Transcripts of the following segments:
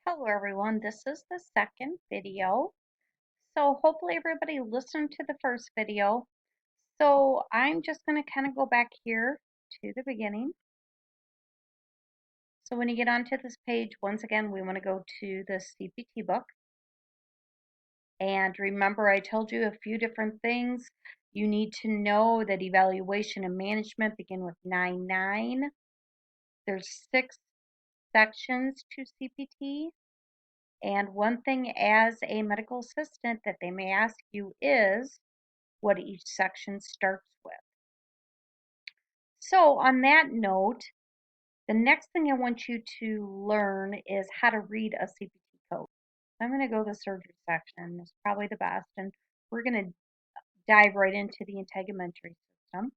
Hello everyone, this is the second video. So hopefully everybody listened to the first video. So I'm just going to kind of go back here to the beginning. So when you get onto this page, once again, we want to go to the CPT book. And remember, I told you a few different things. You need to know that evaluation and management begin with 9.9. There's 6 sections to CPT. And one thing as a medical assistant that they may ask you is what each section starts with. So on that note, the next thing I want you to learn is how to read a CPT code. I'm going to go to the surgery section. It's probably the best. And we're going to dive right into the integumentary system.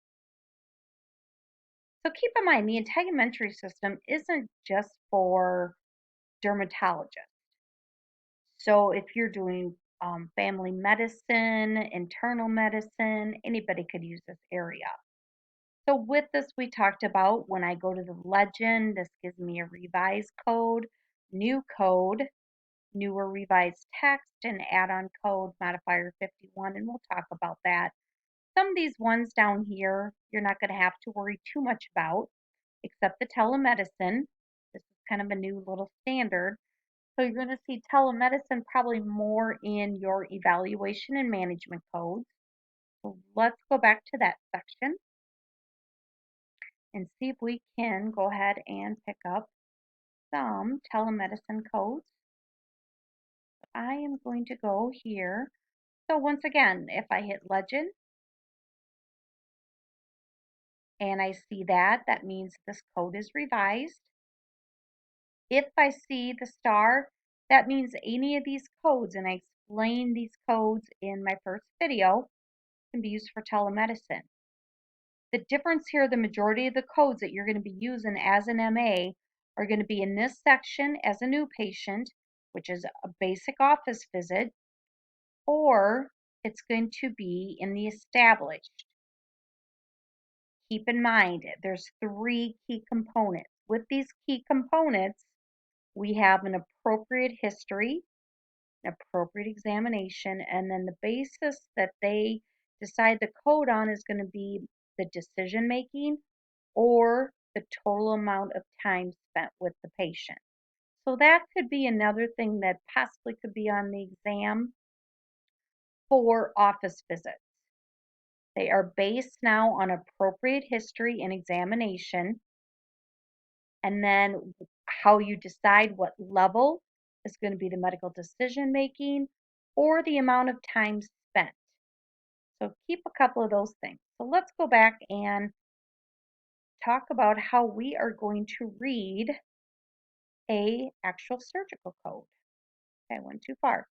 So keep in mind, the integumentary system isn't just for dermatologists. So if you're doing family medicine, internal medicine, anybody could use this area. So with this, we talked about when I go to the legend, this gives me a revised code, new code, newer revised text, and add-on code, modifier 51, and we'll talk about that. Some of these ones down here, you're not going to have to worry too much about, except the telemedicine. This is kind of a new little standard. So you're going to see telemedicine probably more in your evaluation and management codes. So let's go back to that section and see if we can go ahead and pick up some telemedicine codes. I am going to go here. So once again, if I hit legend and I see that, that means this code is revised. If I see the star, that means any of these codes, and I explained these codes in my first video, can be used for telemedicine. The difference here, the majority of the codes that you're going to be using as an MA are going to be in this section as a new patient, which is a basic office visit, or it's going to be in the established. Keep in mind, there's 3 key components. With these key components, we have an appropriate history, an appropriate examination, and then the basis that they decide the code on is going to be the decision making or the total amount of time spent with the patient. So that could be another thing that possibly could be on the exam for office visits. They are based now on appropriate history and examination, and then how you decide what level is going to be the medical decision making or the amount of time spent. So keep a couple of those things. So let's go back and talk about how we are going to read a actual surgical code. Okay, I went too far.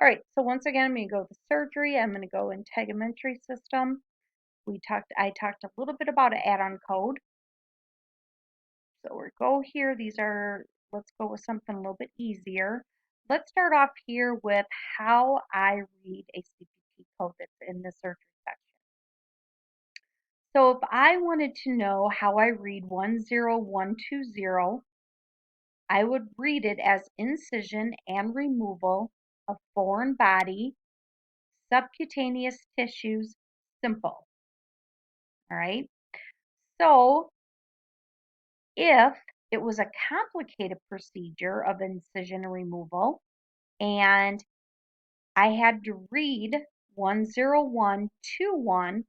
All right, so once again, I'm going to go with surgery. I'm going to go integumentary system. I talked a little bit about an add-on code. So we'll go here. Let's go with something a little bit easier. Let's start off here with how I read a CPT code that's in the surgery section. So if I wanted to know how I read 10120, I would read it as incision and removal of foreign body, subcutaneous tissues, simple. All right. So if it was a complicated procedure of incision removal and I had to read 10121,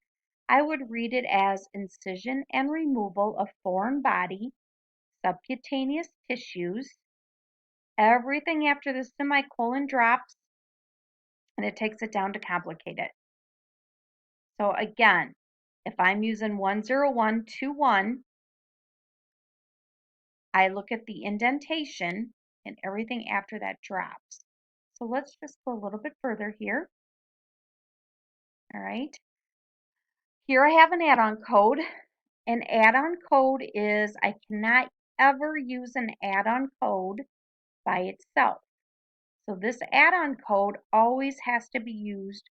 I would read it as incision and removal of foreign body, subcutaneous tissues. Everything after the semicolon drops and it takes it down to complicate it. So again, if I'm using 10121, I look at the indentation and everything after that drops. So let's just go a little bit further here. All right. Here I have an add-on code. An add-on code is I cannot ever use an add-on code by itself. So this add-on code always has to be used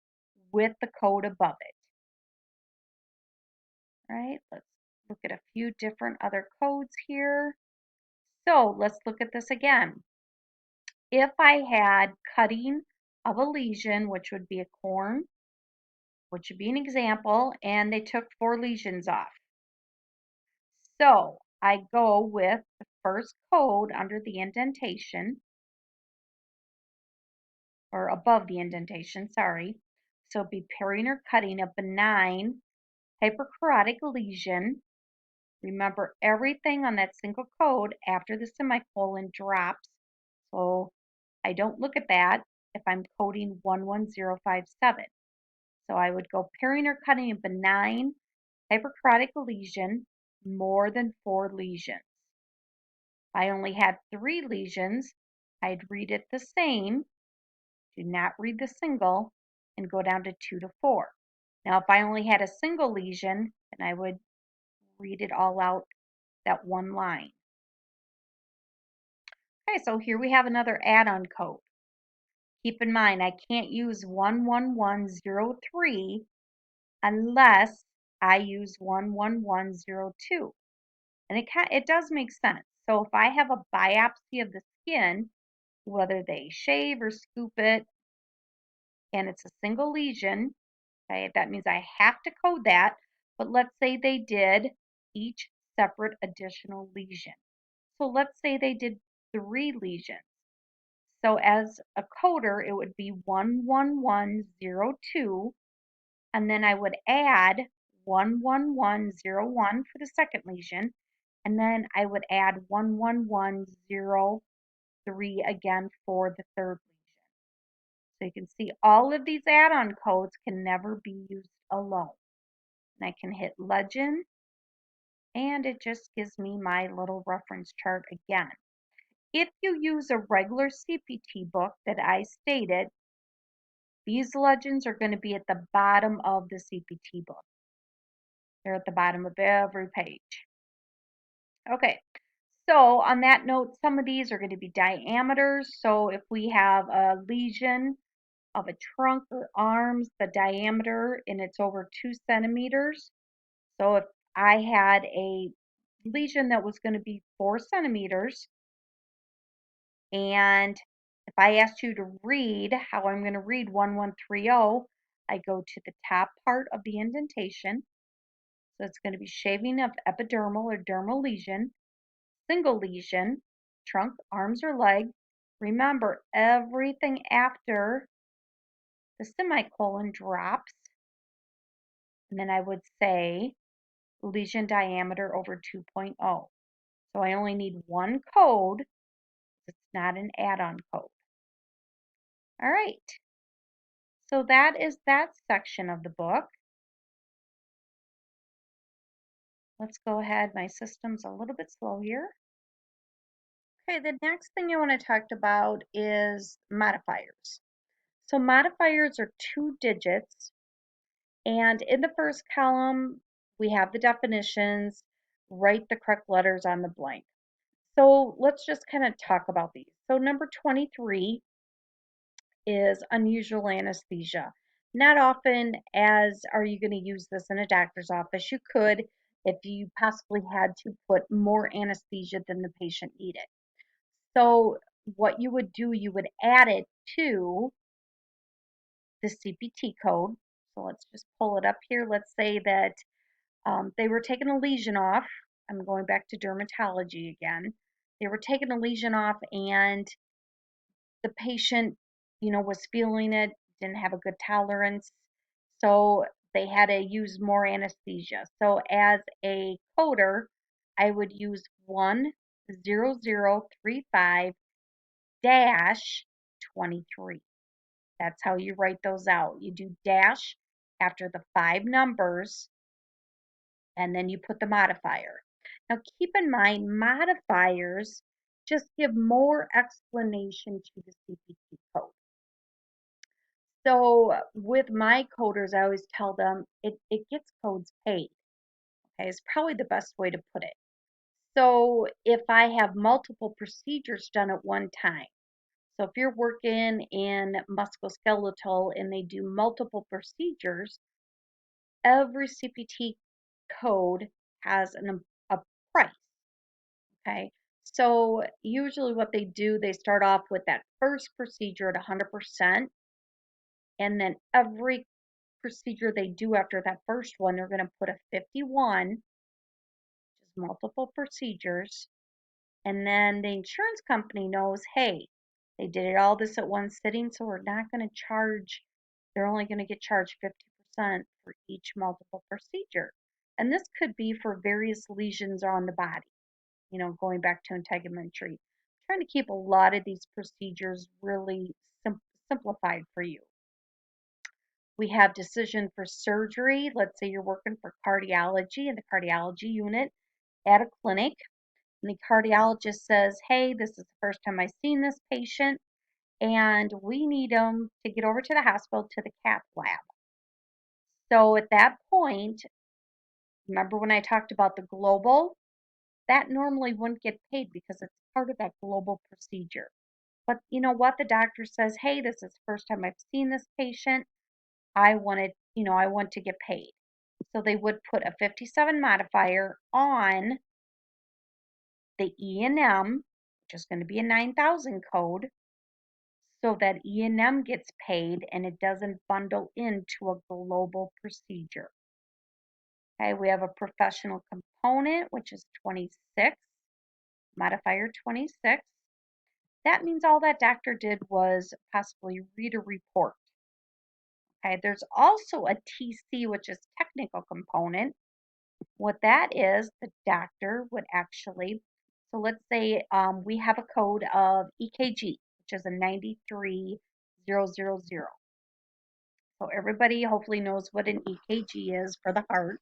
with the code above it. All right, let's look at a few different other codes here. So let's look at this again. if I had cutting of a lesion, which would be a corn, which would be an example, and they took 4 lesions off. So I go with the first code under the indentation, or above the indentation, sorry. So it'd be paring or cutting a benign hyperkeratotic lesion. Remember, everything on that single code after the semicolon drops. So I don't look at that if I'm coding 11057. So I would go paring or cutting a benign hyperkeratotic lesion, more than 4 lesions. If I only had 3 lesions, I'd read it the same, do not read the single, and go down to 2 to 4. Now, if I only had a single lesion, then I would read it all out that one line. Okay, so here we have another add-on code. Keep in mind, I can't use 11103 unless I use 11102. And it does make sense. So if I have a biopsy of the skin, whether they shave or scoop it, and it's a single lesion, okay, that means I have to code that. But let's say they did each separate additional lesion. So let's say they did 3 lesions. So as a coder, it would be 11102, and then I would add 11101 for the second lesion, and then I would add 11103 again for the third lesion. So you can see all of these add-on codes can never be used alone. And I can hit legend, and it just gives me my little reference chart again. If you use a regular CPT book that I stated, these legends are going to be at the bottom of the CPT book. They're at the bottom of every page. Okay, so on that note, some of these are going to be diameters. So if we have a lesion of a trunk or arms, the diameter, and it's over 2 centimeters. So if I had a lesion that was going to be 4 centimeters, and if I asked you to read how I'm going to read 1130, I go to the top part of the indentation. So it's going to be shaving of epidermal or dermal lesion, single lesion, trunk, arms, or leg. Remember, everything after the semicolon drops. And then I would say lesion diameter over 2.0. So I only need one code. It's not an add-on code. All right. So that is that section of the book. Let's go ahead. My system's a little bit slow here. Okay, the next thing I want to talk about is modifiers. So modifiers are 2 digits, and in the first column, we have the definitions, write the correct letters on the blank. So let's just kind of talk about these. So number 23 is unusual anesthesia. Not often as are you going to use this in a doctor's office. You could if you possibly had to put more anesthesia than the patient needed. So what you would do, you would add it to the CPT code. So let's just pull it up here. Let's say that they were taking a lesion off. I'm going back to dermatology again. They were taking a lesion off, and the patient, was feeling it, didn't have a good tolerance. So they had to use more anesthesia. So as a coder, I would use 10035 dash 23. That's how you write those out. You do dash after the 5 numbers, and then you put the modifier. Now keep in mind, modifiers just give more explanation to the CPT code. So with my coders, I always tell them it gets codes paid. Okay, is probably the best way to put it. So if I have multiple procedures done at one time, so if you're working in musculoskeletal and they do multiple procedures, every CPT code has a price. Okay, So usually what they do, they start off with that first procedure at 100%, and then every procedure they do after that first one, they're going to put a 51, which is multiple procedures, and then the insurance company knows, hey, they did it all this at one sitting, so we're not going to charge, they're only going to get charged 50% for each multiple procedure. And this could be for various lesions on the body, going back to integumentary. Trying to keep a lot of these procedures really simplified for you. We have decision for surgery. Let's say you're working for cardiology in the cardiology unit at a clinic, and the cardiologist says, hey, this is the first time I've seen this patient, and we need them to get over to the hospital to the cath lab. So at that point, remember when I talked about the global? That normally wouldn't get paid because it's part of that global procedure. But you know what? The doctor says, hey, this is the first time I've seen this patient. I want to get paid. So they would put a 57 modifier on the E&M, which is going to be a 9,000 code, so that E&M gets paid and it doesn't bundle into a global procedure. Okay, we have a professional component, which is 26, modifier 26. That means all that doctor did was possibly read a report. Okay, there's also a TC, which is technical component. What that is, the doctor would actually, so let's say we have a code of EKG, which is a 93000. So everybody hopefully knows what an EKG is for the heart.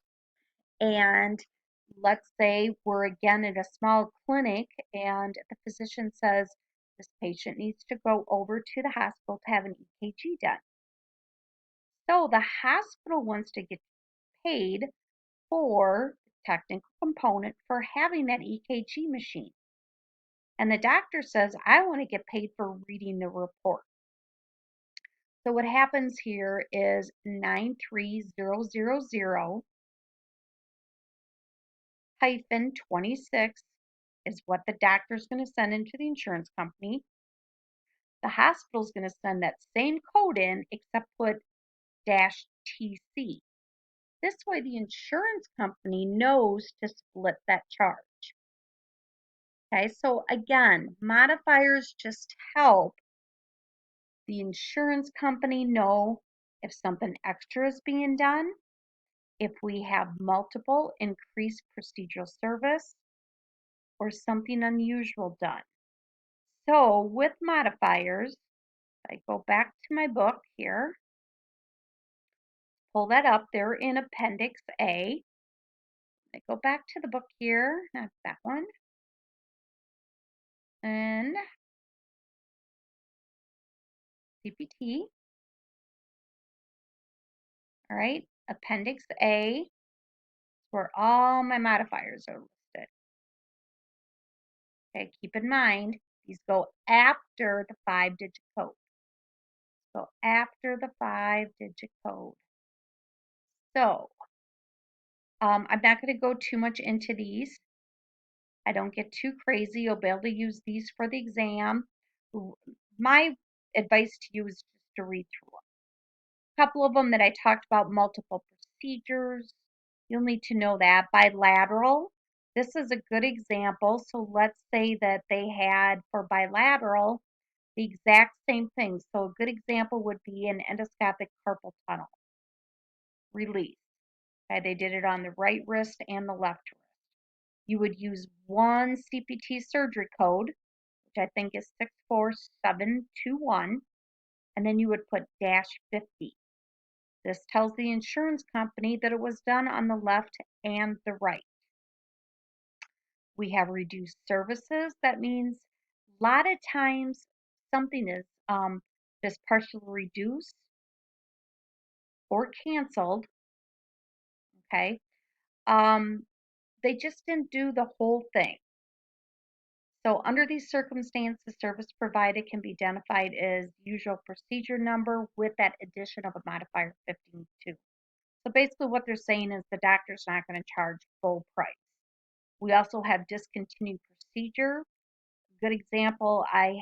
And let's say we're again at a small clinic and the physician says this patient needs to go over to the hospital to have an EKG done. So the hospital wants to get paid for the technical component for having that EKG machine. And the doctor says, I want to get paid for reading the report. So what happens here is 93000 hyphen 26 is what the doctor's going to send into the insurance company. The hospital's going to send that same code in except put dash TC. This way the insurance company knows to split that charge. Okay, so again, modifiers just help the insurance company know if something extra is being done, if we have multiple increased procedural service, or something unusual done. So with modifiers, I go back to my book here, pull that up there in Appendix A. I go back to the book here, not that one, and CPT. All right, Appendix A is where all my modifiers are listed. Okay, keep in mind, these go after the 5-digit code. So after the 5-digit code. So I'm not going to go too much into these. I don't get too crazy. You'll be able to use these for the exam. My advice to you is just to read through them. A couple of them that I talked about, multiple procedures. You'll need to know that. Bilateral. This is a good example. So let's say that they had for bilateral the exact same thing. So a good example would be an endoscopic carpal tunnel release. Okay, they did it on the right wrist and the left wrist. You would use one CPT surgery code, which I think is 64721, and then you would put dash 50. This tells the insurance company that it was done on the left and the right. We have reduced services. That means a lot of times something is just partially reduced or canceled. Okay, they just didn't do the whole thing. So under these circumstances, service provided can be identified as usual procedure number with that addition of a modifier 52. So basically what they're saying is the doctor's not going to charge full price. We also have discontinued procedure. good example, I